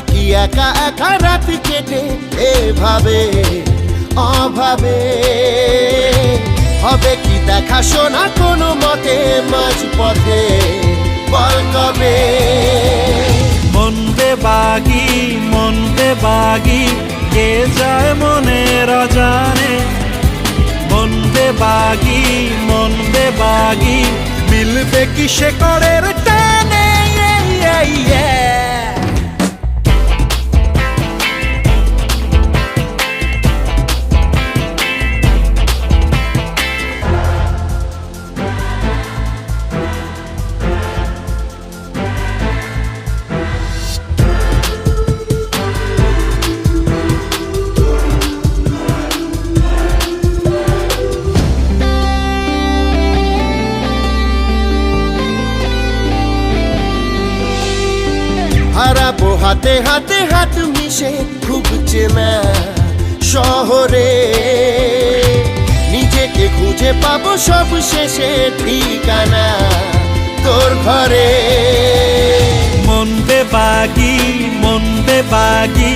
কি একা একা রাত কেটে এভাবে অভাবে? হবে কি দেখা শোনা কোনো মতে মাঝ পথে, বল কবে? মন বেবাগি কে যায় মনের অজানে। মন বেবাগি মিলবে কি সে করের টানে। হারাবো হাতে হাতে হাত মিশে খুব চেনা শহরে, নিজেকে খুঁজে পাবো সব শেষে ঠিকানা তোর ঘরে। মন বেবাগি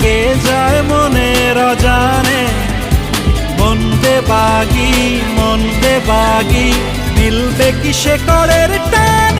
কে যায় মনের অজানে। মন বেবাগি মিলবে কি সে করের টানে।